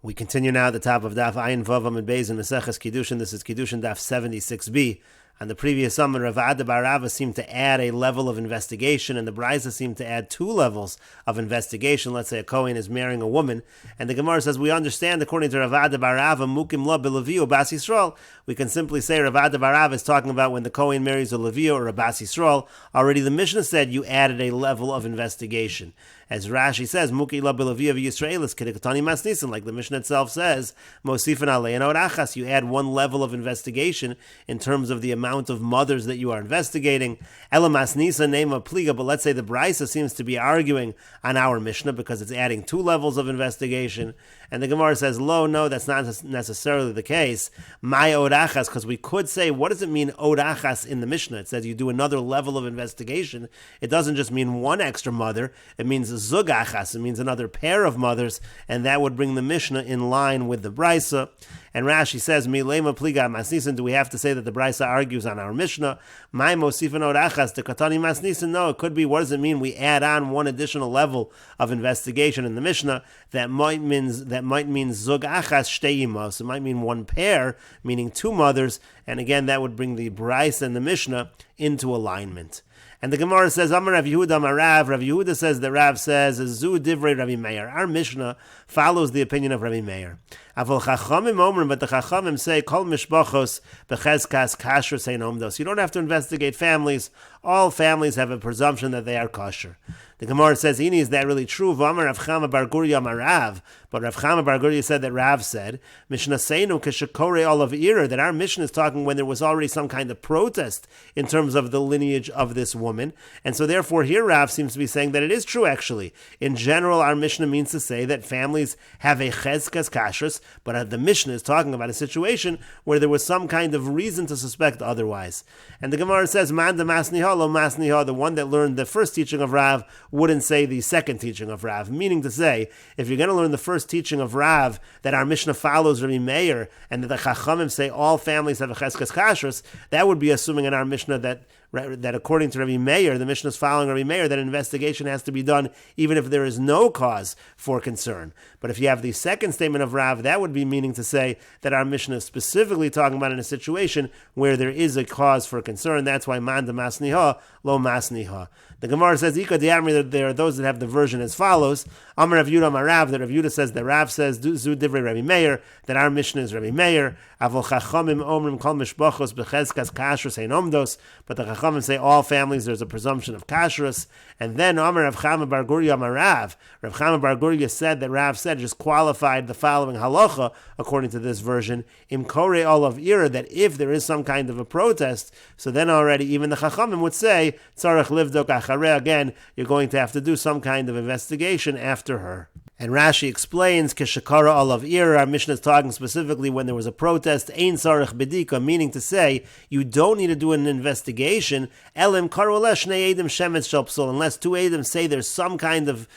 We continue now at the top of Daf Ayin Vav Amud Beis in Meseches Kiddushin. This is Kiddushin Daf 76b. On the previous summer, Rav Ada bar Rava seemed to add a level of investigation, and the Braisa seemed to add two levels of investigation. Let's say a Kohen is marrying a woman, and the Gemara says, we understand, according to Rav Ada bar Rava, Mukim lo b'Levi Bas Yisrael. We can simply say Rav Ada bar Rava is talking about when the Kohen marries a Levi or a Bas Yisrael. Already the Mishnah said you added a level of investigation. As Rashi says, Muki la b'Levi of Yisraelis kedikatani masnisin, like the Mishnah itself says, Mosifan alein orachas. You add one level of investigation in terms of the amount of mothers that you are investigating. Ela masnisa name of pliga, but let's say the Braisa seems to be arguing on our Mishnah because it's adding two levels of investigation. And the Gemara says, lo, no, that's not necessarily the case. My orachas, because we could say, what does it mean orachas in the Mishnah? It says you do another level of investigation. It doesn't just mean one extra mother. It means zug achas. It means another pair of mothers, and that would bring the Mishnah in line with the Braisa. And Rashi says, Milema pliga masnisin. Do we have to say that the Braisa argues on our Mishnah? My mosifan orachas de katani masnisin. No, it could be. What does it mean? We add on one additional level of investigation in the Mishnah that might mean zug achas shtei imos. It might mean one pair, meaning two mothers. And again, that would bring the Braisa and the Mishnah into alignment. And the Gemara says, Amar Rav Yehuda Amar Rav. Rav Yehuda says that Rav says, Zu divrei Rabbi Meir. Our Mishnah follows the opinion of Rabbi Meir. Avol Chachamim Omrim, but the Chachamim say, Kol mishpachos bechezkas kasher sein omdos. You don't have to investigate families. All families have a presumption that they are kosher. The Gemara says, Ini, is that really true? V'amar Rav Chama bar Gurya Amar Rav. But Rav Chama bar Gurya said that Rav said, Mishnah Seinu keshekore olav ira, that our Mishnah is talking when there was already some kind of protest in terms of the lineage of this woman. And so therefore here Rav seems to be saying that it is true actually. In general, our Mishnah means to say that families have a chezkas kashrus, but the Mishnah is talking about a situation where there was some kind of reason to suspect otherwise. And the Gemara says, Man de masniha lo masniha, the one that learned the first teaching of Rav wouldn't say the second teaching of Rav. Meaning to say, if you're going to learn the first teaching of Rav, that our Mishnah follows Rabbi Meir, and that the Chachamim say all families have a cheskes kashrus, that would be assuming in our Mishnah that according to Rabbi Meir, the Mishnah is following Rabbi Meir, that an investigation has to be done even if there is no cause for concern. But if you have the second statement of Rav, that would be meaning to say that our Mishnah is specifically talking about in a situation where there is a cause for concern. That's why man de masniha, lo masniha. The Gemara says, Ika diamri, that there are those that have the version as follows. Amar Rav Yudah Amar Rav, that Rav Yudah says that Rav says, Zu divrei Rabbi Meir, that our Mishnah is Rabbi Meir. Avol chachamim omrim kol mishpachos bechezkas kashrus ein omdos. But the Chachamim say all families there's a presumption of kashrus. And then Amar Rav Chama bar Gurya Amar Rav. Rav Chama bar Gurya said that Rav said, just qualified the following halacha according to this version, im korei olav ira, that if there is some kind of a protest, so then already even the Chachamim would say, tzarech livdok achareh, again, you're going to have to do some kind of investigation after her. And Rashi explains, Keshakara olav ira, our Mishnah is talking specifically when there was a protest, ein tzarech bedika, meaning to say, you don't need to do an investigation, elim karu alesh shnei edim shemetz shel psul, unless two edim say there's some kind of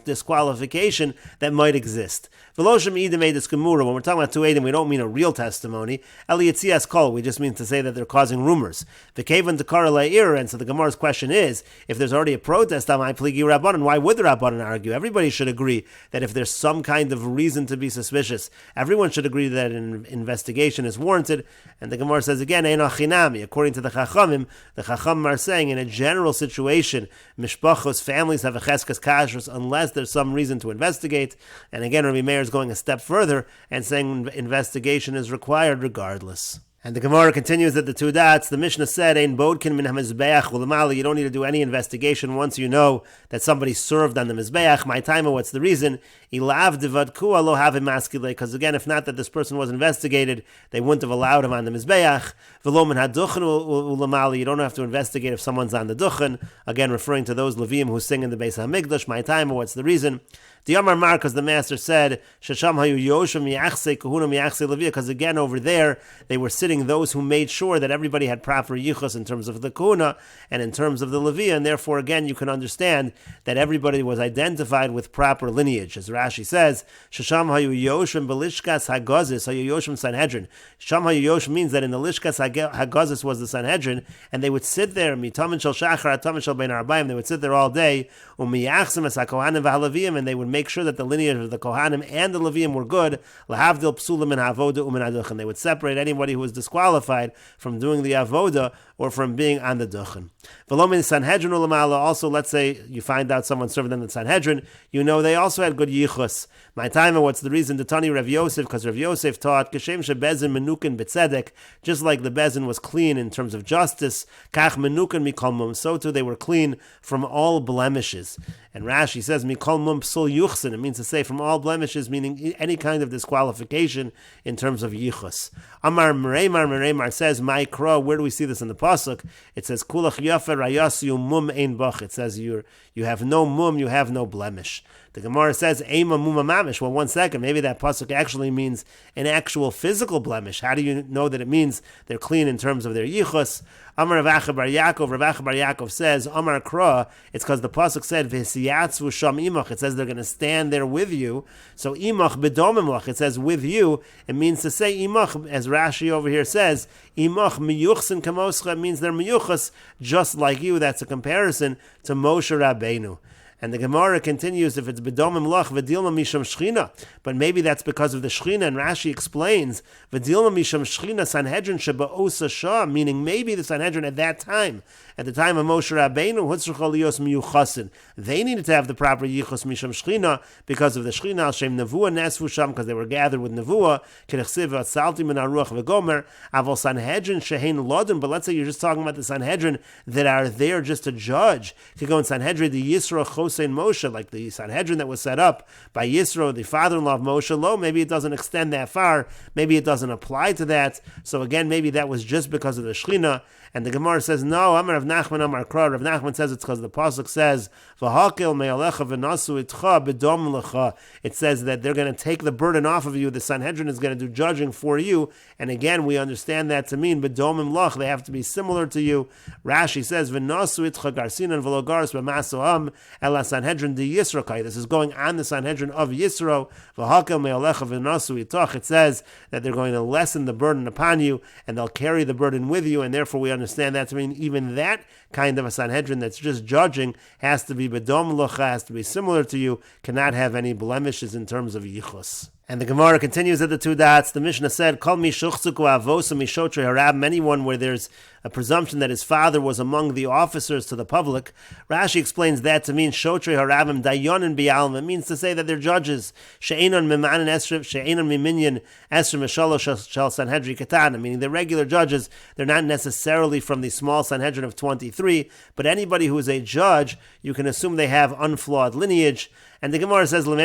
disqualification that might exist. Veloshim edim edis gemura, when we're talking about two edim, we don't mean a real testimony. Eli yitzias kol, we just mean to say that they're causing rumors. V'kevan tekara le'ira, and so the Gemara's question is, if there's already a protest on my pligi rabbanon, why would the rabbanon argue? Everybody should agree that if there's some kind of reason to be suspicious, everyone should agree that an investigation is warranted. And the Gemara says again, ein achinami, according to the Chachamim are saying in a general situation, mishpachos, families have a cheskes kashrus unless there's some reason to investigate. And again, Rabbi Meir is going a step further and saying investigation is required regardless. And the Gemara continues at the two dots. The Mishnah said, "Ein bodkin min hamizbeach u'lamali." You don't need to do any investigation once you know that somebody served on the mizbeach. My timer, what's the reason? Ilav devadku lo havim maskile. Because again, if not that this person was investigated, they wouldn't have allowed him on the mizbeach. V'lo min haduchen u'lamali. You don't have to investigate if someone's on the duchen. Again, referring to those Levim who sing in the Beis Hamikdash. My timer, what's the reason? The Amar Mar, because the master said, Shasham hayu yoshim yachse kahuna yachse levia, because again over there they were sitting those who made sure that everybody had proper yichus in terms of the kahuna and in terms of the levia, and therefore again you can understand that everybody was identified with proper lineage. As Rashi says, Shasham hayu yoshim belishkas hagazis hayu yoshim Sanhedrin. Sham hayu yoshim means that in the lishkas hagazis was the Sanhedrin, and they would sit there, mitamin shel shachar atamin shel bein arbaim, they would sit there all day, umiyachsim es hakohanim v'halavim, and they would would make sure that the lineage of the Kohanim and the Leviim were good. Lahavdil psulim and avoda umin aduchen. They would separate anybody who was disqualified from doing the avoda or from being on the duchen. Velomin Sanhedrin ulamala. Also, let's say you find out someone served in the Sanhedrin, you know they also had good yichus. My time, what's the reason? The Tani Rav Yosef, because Rav Yosef taught Kashem shebezin menukin betzedek, just like the bezin was clean in terms of justice, kach menukin mikol mum, so too they were clean from all blemishes. And Rashi says mikol mum psul yuchsin. It means to say from all blemishes, meaning any kind of disqualification in terms of yichus. Amar Mereimar says, my kro. Where do we see this in the pasuk? It says kulach yafer rayasyu mum ein bach. It says you have no mum, you have no blemish. The Gemara says, Eima muma mamish. Well, 1 second, maybe that pasuk actually means an actual physical blemish. How do you know that it means they're clean in terms of their yichus? Amar Rav Acha bar Yaakov says, Amar Kra, it's because the pasuk said, V'siyatzu sham imach. It says they're going to stand there with you. So imach bedomimach, it says with you. It means to say imach, as Rashi over here says, imach miyuchsin kamoscha. It means they're miyuchas, just like you. That's a comparison to Moshe Rabbeinu. And the Gemara continues, if it's bedomim lach v'dilma misham shchina, but maybe that's because of the shchina. And Rashi explains, v'dilma misham shchina Sanhedrin sheba osa shah, meaning maybe the Sanhedrin at that time, at the time of Moshe Rabbeinu, hutzrucha liyos miyuchasin, they needed to have the proper yichus misham shchina because of the shchina al shem nevuah nesvu sham, because they were gathered with nevuah. Kedechsiv atzalti min haruach v'gomer aval Sanhedrin shehein lodim. But let's say you're just talking about the Sanhedrin that are there just to judge. Could go in Sanhedrin the Yisro Chosein Moshe, like the Sanhedrin that was set up by Yisro, the father-in-law of Moshe. Lo, maybe it doesn't extend that far. Maybe it doesn't apply to that. So again, maybe that was just because of the shchina. And the Gemara says, no, Amar Rav Nachman Amar Kra. Rav Nachman says it's because the pasuk says, V'hakil me'alecha v'nasu itcha b'dom lecha. It says that they're going to take the burden off of you. The Sanhedrin is going to do judging for you. And again, we understand that to mean b'domim lach. They have to be similar to you. Rashi says, V'nasu itcha garsinan v'lo gars b'masoam ela Sanhedrin de Yisro. This is going on the Sanhedrin of Yisro. V'hakil me'alecha v'nasu itach. It says that they're going to lessen the burden upon you, and they'll carry the burden with you, and therefore we understand that to mean even that kind of a Sanhedrin that's just judging has to be bedom locha, has to be similar to you, cannot have any blemishes in terms of yichus. And the Gemara continues at the 2 dots. The Mishnah said, Kol mi shuchzuku avosa mishotrei harab, anyone where there's a presumption that his father was among the officers to the public. Rashi explains that to mean shotrei harabim dayonin bi'alma. It means to say that they're judges. She'enon mimanin esrim, she'enon miminyan esrim mishalosh shel Sanhedrin katan, meaning the regular judges, they're not necessarily from the small Sanhedrin of 23, but anybody who is a judge, you can assume they have unflawed lineage. And the Gemara says, does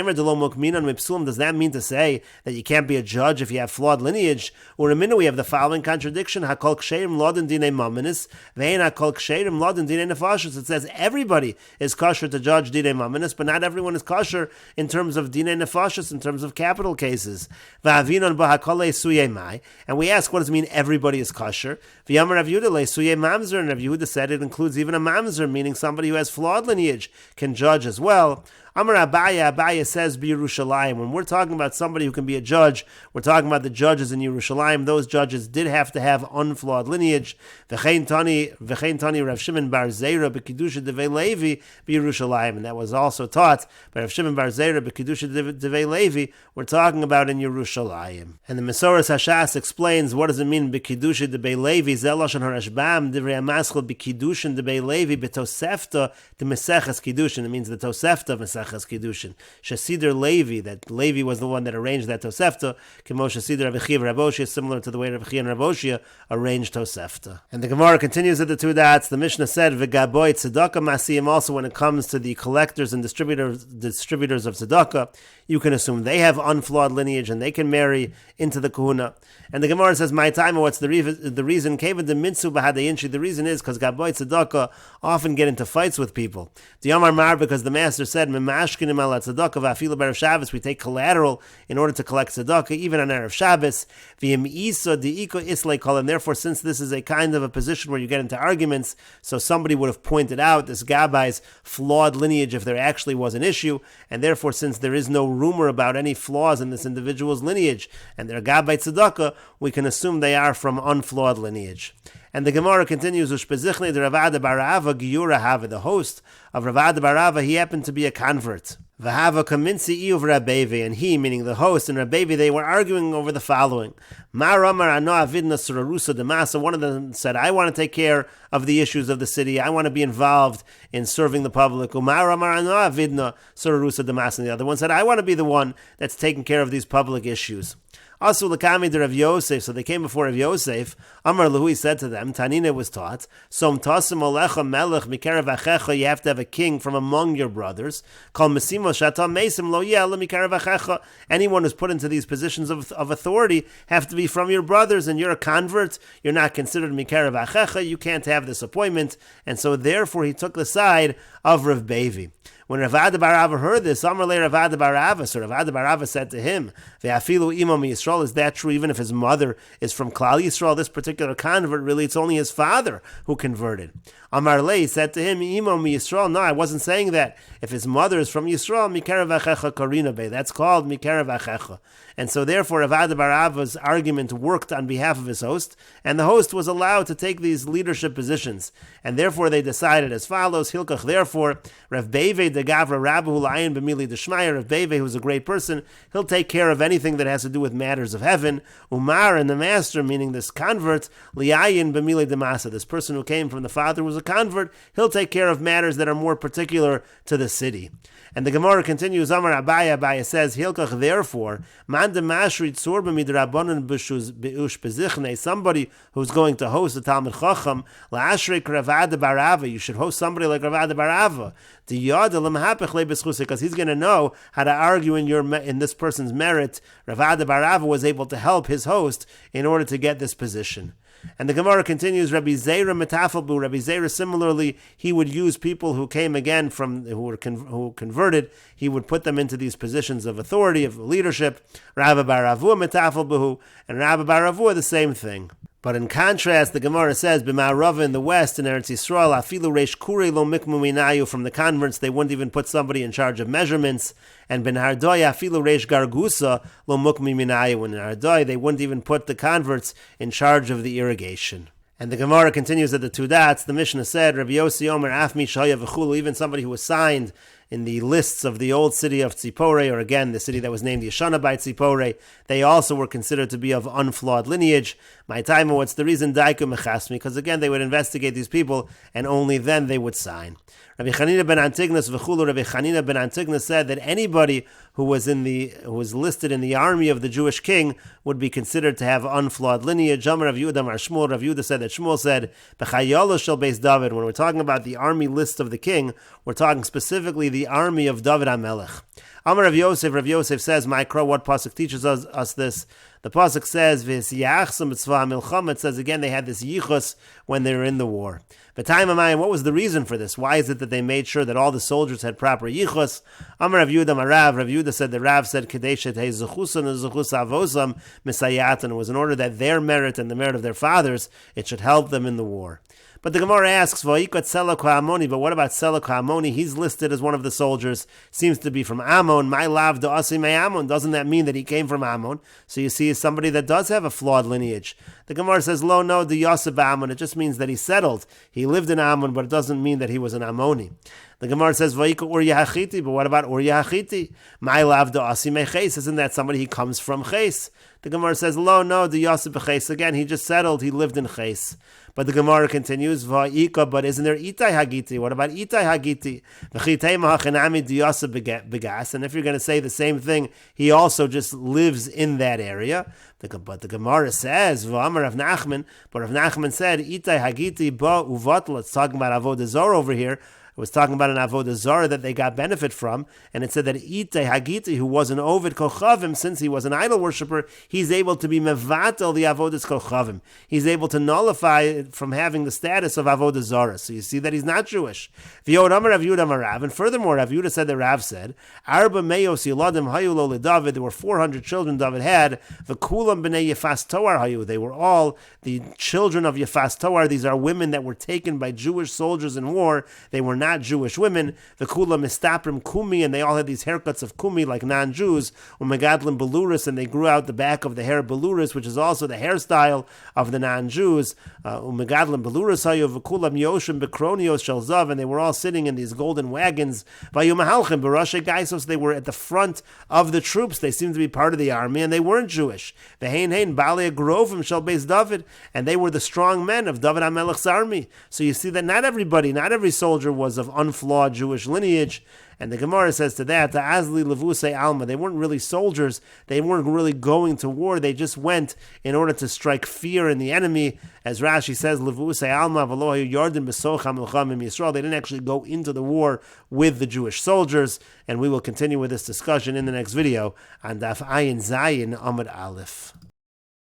that mean to say that you can't be a judge if you have flawed lineage? Or a minute we have the following contradiction. Hakol ksherim lodin dinei maminis, ve'en hakol ksherim lodin dinei nefashis. It says everybody is kosher to judge dinei maminis, but not everyone is kosher in terms of dinei nefashis, in terms of capital cases. Va'avinon b'hakol le'suyei mai. And we ask, what does it mean everybody is kosher? V'yamar Rav Yehuda le'suyei mamzer. And Rav Yehuda said it includes even a mamzer, meaning somebody who has flawed lineage can judge as well. Amar Abaya says B'Yerushalayim. When we're talking about somebody who can be a judge, we're talking about the judges in Yerushalayim. Those judges did have to have unflawed lineage. V'chein Tani Rav Shimon bar Zeira b'Kiddushin Daf Levi B'Yerushalayim. And that was also taught by Rav Shimon bar Zeira b'Kiddushin Daf Levi. We're talking about in Yerushalayim. And the Mesoras Hashas explains what does it mean b'Kiddushin Daf Levi. Zeloshan Harashbam Divrei Amaschel b'Kiddushin Daf Levi b'Tosefta the Meseches Kiddushin. It means the Tosefta of Meseches Kiddushin. Shesider Levi, that Levi was the one that arranged that Tosefta. Kemo Shesider Rabbi Chiya Rabbi Oshia, similar to the way Rabbi Chiya and Rabbi Oshia arranged Tosefta. And the Gemara continues at the 2 dots. The Mishnah said, "V'gaboy tzedakah masiyim." Also, when it comes to the collectors and distributors of tzedakah, you can assume they have unflawed lineage and they can marry into the kahuna. And the Gemara says, "My time, what's the reason? Kevin de mitzu b'hadayinchi." The reason is because gaboy tzedakah often get into fights with people. The Yomar Mar, because the master said, "Memashkinim ala tzedakah v'afilu b'erev Shabbos." We take collateral in order to collect tzedakah, even on erev Shabbos. V'im isa diiko islay kol. And therefore, since this is a kind of a position where you get into arguments, so somebody would have pointed out this gabai's flawed lineage if there actually was an issue, and therefore, since there is no rumor about any flaws in this individual's lineage, and they're gabai tzedakah, we can assume they are from unflawed lineage. And the Gemara continues, Ushpezichne de Rav Ada bar Rava Giyura Hava, the host of Rav Ada bar Rava, he happened to be a convert. V'hava kaminsi of Rabbevi, and he, meaning the host, and Rabbevi, they were arguing over the following. Mar Amar Ano Avidna Surarusa Demasa. One of them said, I want to take care of the issues of the city. I want to be involved in serving the public. Umar Amar Ano Avidna Surarusa Demasa. And the other one said, I want to be the one that's taking care of these public issues. Also, Lakami de Rav Yosef, so they came before Rav Yosef. Amar Lahu, said to them, Tanina was taught, Som Tasim Olecha Melech Mikarav Achecha, you have to have a king from among your brothers. Kol Mesimo Shata Mesim Lo Yela Mikarav Achecha. Anyone who's put into these positions of authority have to be from your brothers, and you're a convert, you're not considered Mikarav Achecha, you can't have this appointment. And so therefore he took the side of Rav Bevi. When Rav Ada bar Ava heard this, Amar le Rav Ada bar Ava, so Rav Ada bar Ava said to him, Ve'afilu imo mi Yisrael, is that true even if his mother is from Klal Yisrael, this particular convert, really it's only his father who converted. Amar le said to him, imo mi Yisrael, no, I wasn't saying that. If his mother is from Yisrael, Mikarav Achecha Karina Be, that's called Mikarav Achecha. And so therefore Rav Ada bar Ava's argument worked on behalf of his host, and the host was allowed to take these leadership positions. And therefore they decided as follows, Hilkach, therefore, Rav Beve de Gavra Rabu Layan B'mili Deshmaya, Rav Beve, who's a great person, he'll take care of anything that has to do with matters of heaven. Umar, and the master, meaning this convert, Liayin B'mili Demasa, this person who came from the father was a convert, he'll take care of matters that are more particular to the city. And the Gemara continues, Amar Abaya says, Hilkach, therefore, Man de Mashri Tzur B'midrabanan B'ush Bezichne, somebody who's going to host a Talmud Chacham, La'ashrei Rav Ada bar Ava, you should host somebody like Rav Ada bar Ava, because he's going to know how to argue in this person's merit. Rav Ada bar Ava was able to help his host in order to get this position. And the Gemara continues, Rabbi Zera Metafalbu, Rabbi Zera, similarly, he would use people who came again who converted, he would put them into these positions of authority, of leadership. Rabbi Bar Avua Metafalbu, and Rabbi Bar Avua, the same thing. But in contrast, the Gemara says, B'ma'arava in the west, in Eretz Yisrael, afilu reish kure lo mikmu minayu, from the converts, they wouldn't even put somebody in charge of measurements. And ben Hardoy, afilu reish gargusa lo mukmi minayu, in Hardoy, they wouldn't even put the converts in charge of the irrigation. And the Gemara continues at the two dots. The Mishnah said, Rabbi Yossi Omer, Afmi Shaya v'chulu, even somebody who was signed in the lists of the old city of Tzipore, or again, the city that was named Yeshana by Tzipore, they also were considered to be of unflawed lineage. My time, what's the reason? Daiku mechasmi, because again, they would investigate these people, and only then they would sign. Rabbi Chanina ben Antignas v'chulu, Rabbi Chanina ben Antignas said that anybody who was listed in the army of the Jewish king would be considered to have unflawed lineage. Amar Rav Yehuda Mar Shmuel, Rav Yehuda said that Shmuel said, B'chayolo shel Beis David, when we're talking about the army list of the king, we're talking specifically the army of David HaMelech. Amar Rav Yosef says, Ma'ikra, what pasuk teaches us this? The pasuk says, V'siyachsam b'tzva milchama, it says again they had this yichus when they were in the war. But time of mine, what was the reason for this? Why is it that they made sure that all the soldiers had proper yichus? Amar Rav Yehuda Marav, Rav Yehuda said, the Rav said, Kadeshet hei zechusan and zechus avosam misayatan, it was in order that their merit and the merit of their fathers, it should help them in the war. But the Gemara asks, but what about Selak HaAmoni? He's listed as one of the soldiers, seems to be from Ammon. My lav da asi me Ammon. Doesn't that mean that he came from Ammon? So you see, somebody that does have a flawed lineage. The Gemara says, lo, no, the Yosef Ammon. It just means that he settled. He lived in Ammon, but it doesn't mean that he was an Ammoni. The Gemara says, Vayika Uriah Hachiti, but what about Uriah Hachiti? My lav da asi me Ches. Isn't that somebody he comes from Ches? The Gemara says, lo, no, the Yosef Ches. Again, he just settled. He lived in Ches. But the Gemara continues, Va'ika, but isn't there Itai Hagiti? What about Itai Hagiti? And if you're going to say the same thing, he also just lives in that area. But the Gemara says, V'amar Rav Nachman, but Rav Nachman said, Itai Hagiti ba uvatl. It's talking about Avodah Zarah over here. It was talking about an Avodah Zarah that they got benefit from, and it said that Itay Hagiti, who was an Ovid Kochavim, since he was an idol worshiper, he's able to be mevatel the Avodas Kochavim. He's able to nullify it from having the status of Avodah Zarah. So you see that he's not Jewish. And furthermore, Rav Yehuda said, the Rav said, Arba Meyos Yiladim Hayu Lo LeDavid, there were 400 children David had, V'kulam B'nei Yefas Toar Hayu, they were all the children of Yefas Toar. These are women that were taken by Jewish soldiers in war. They were not Jewish women. The kula mistaprim kumi, and they all had these haircuts of kumi like non-Jews. Umegadlim beluris, and they grew out the back of the hair beluris, which is also the hairstyle of the non-Jews. Umegadlim beluris hayu v'kulam yoshim bekronios shelzav, and they were all sitting in these golden wagons. Vayumahalchim barashe gaisos, they were at the front of the troops. They seemed to be part of the army, and they weren't Jewish. The hein balei grovim shel beis David, and they were the strong men of David HaMelech's army. So you see that not every soldier was of unflawed Jewish lineage. And the Gemara says to that, the Azli Levusei Alma, they weren't really soldiers, they weren't really going to war, they just went in order to strike fear in the enemy. As Rashi says, Levusei Alma v'lo yardim b'socham l'chamim Yisrael, they didn't actually go into the war with the Jewish soldiers. And we will continue with this discussion in the next video on Daf Ayin Zayin Amud Aleph.